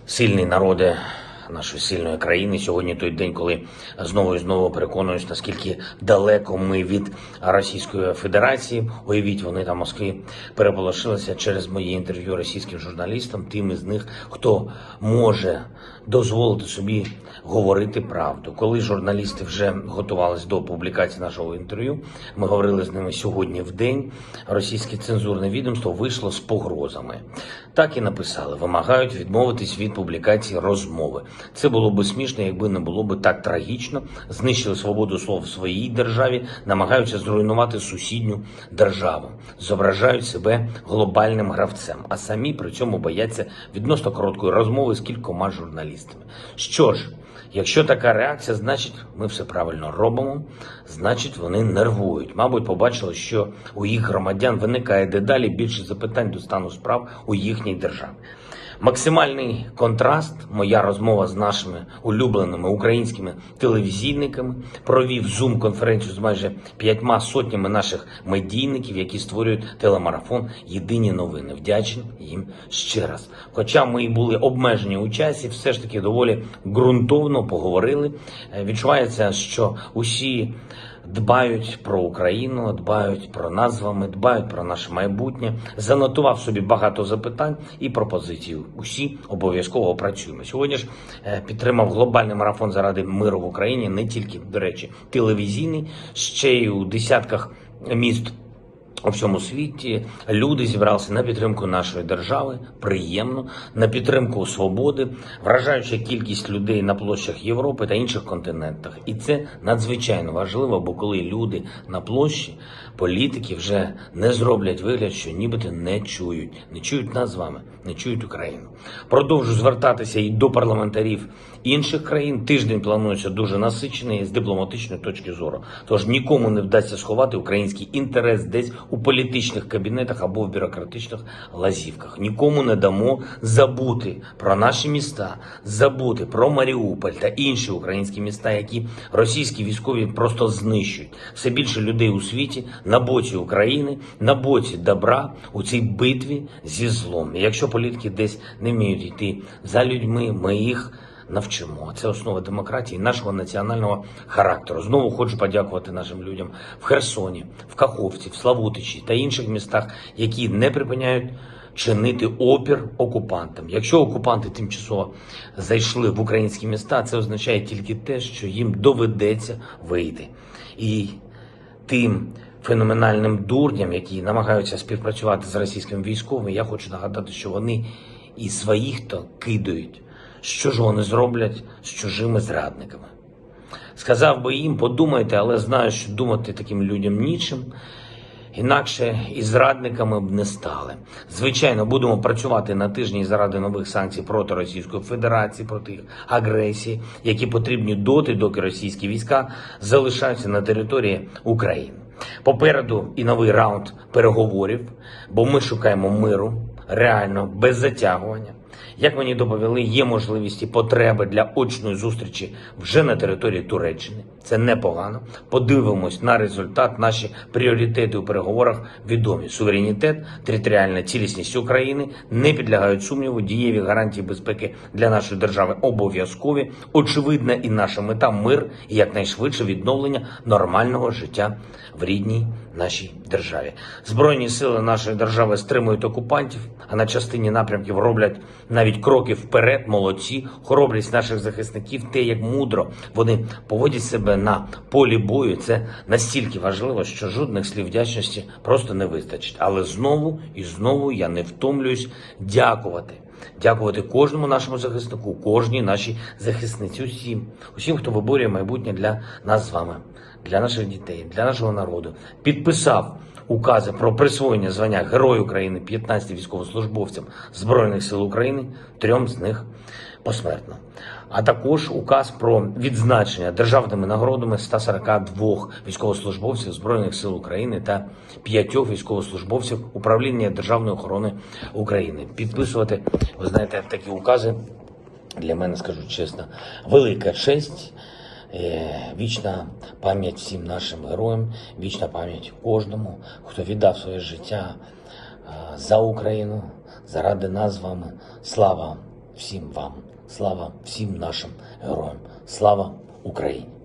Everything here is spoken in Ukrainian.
Сильний народи нашої сильної країни. Сьогодні той день, коли знову і знову переконуюсь, наскільки далеко ми від Російської Федерації. Уявіть, вони там в Москві переполошилися через мої інтерв'ю російським журналістам, тим із них, хто може дозволити собі говорити правду. Коли журналісти вже готувалися до публікації нашого інтерв'ю, ми говорили з ними сьогодні в день, російське цензурне відомство вийшло з погрозами. Так і написали: вимагають відмовитись від публікації розмови. Це було би смішно, якби не було би так трагічно. Знищили свободу слова в своїй державі, намагаються зруйнувати сусідню державу. Зображають себе глобальним гравцем, а самі при цьому бояться відносно короткої розмови з кількома журналістами. Що ж, якщо така реакція, значить ми все правильно робимо, значить вони нервують. Мабуть, побачили, що у їх громадян виникає дедалі більше запитань до стану справ у їхній державі. Максимальний контраст, моя розмова з нашими улюбленими українськими телевізійниками, провів зум-конференцію з майже 5 сотнями наших медійників, які створюють телемарафон «Єдині новини». Вдячний їм ще раз. Хоча ми і були обмежені у часі, все ж таки доволі ґрунтовно поговорили. Відчувається, що усі дбають про Україну, дбають про нас з вами, дбають про наше майбутнє. Занотував собі багато запитань і пропозицій. Усі обов'язково опрацюємо. Сьогодні ж підтримав глобальний марафон заради миру в Україні, не тільки, до речі, телевізійний, ще й у десятках міст у всьому світі люди зібралися на підтримку нашої держави, приємно, на підтримку свободи, вражаюча кількість людей на площах Європи та інших континентах. І це надзвичайно важливо, бо коли люди на площі, політики вже не зроблять вигляд, що нібито не чують нас з вами, не чують Україну. Продовжу звертатися і до парламентарів інших країн. Тиждень планується дуже насичений з дипломатичної точки зору. Тож нікому не вдасться сховати український інтерес десь у політичних кабінетах або в бюрократичних лазівках. Нікому не дамо забути про наші міста, забути про Маріуполь та інші українські міста, які російські військові просто знищують. Все більше людей у світі на боці України, на боці добра у цій битві зі злом. І якщо політики десь не вміють йти за людьми, ми їх навчимо. Це основа демократії, нашого національного характеру. Знову хочу подякувати нашим людям в Херсоні, в Каховці, в Славутичі та інших містах, які не припиняють чинити опір окупантам. Якщо окупанти тимчасово зайшли в українські міста, це означає тільки те, що їм доведеться вийти. І тим феноменальним дурням, які намагаються співпрацювати з російськими військовими, я хочу нагадати, що вони і своїх-то кидають. Що ж вони зроблять з чужими зрадниками? Сказав би їм: подумайте, але знаю, що думати таким людям нічим. Інакше і зрадниками б не стали. Звичайно, будемо працювати на тижні заради нових санкцій проти Російської Федерації, проти їх агресії, які потрібні доки російські війська залишаються на території України. Попереду і новий раунд переговорів, бо ми шукаємо миру, реально, без затягування. Як мені доповіли, є можливість і потреби для очної зустрічі вже на території Туреччини. Це непогано. Подивимось на результат. Наші пріоритети у переговорах відомі. Суверенітет, територіальна цілісність України не підлягають сумніву, дієві гарантії безпеки для нашої держави обов'язкові. Очевидна і наша мета – мир і якнайшвидше відновлення нормального життя в рідній нашій державі. Збройні сили нашої держави стримують окупантів, а на частині напрямків роблять навіть кроки вперед. Молодці. Хоробрість наших захисників, те, як мудро вони поводять себе на полі бою, це настільки важливо, що жодних слів вдячності просто не вистачить. Але знову і знову я не втомлююсь дякувати кожному нашому захиснику, кожній нашій захисниці, усім, хто виборює майбутнє для нас з вами, для наших дітей, для нашого народу. Підписав укази про присвоєння звання Герой України 15 військовослужбовцям Збройних сил України, 3 з них посмертно. А також указ про відзначення державними нагородами 142 військовослужбовців Збройних сил України та 5 військовослужбовців Управління Державної охорони України. Підписувати, ви знаєте, такі укази для мене, скажу чесно, велика честь. Вічна пам'ять всім нашим героям, вічна пам'ять кожному, хто віддав своє життя за Україну, заради нас з вами. Слава всім вам. Слава всім нашим героям. Слава Україні!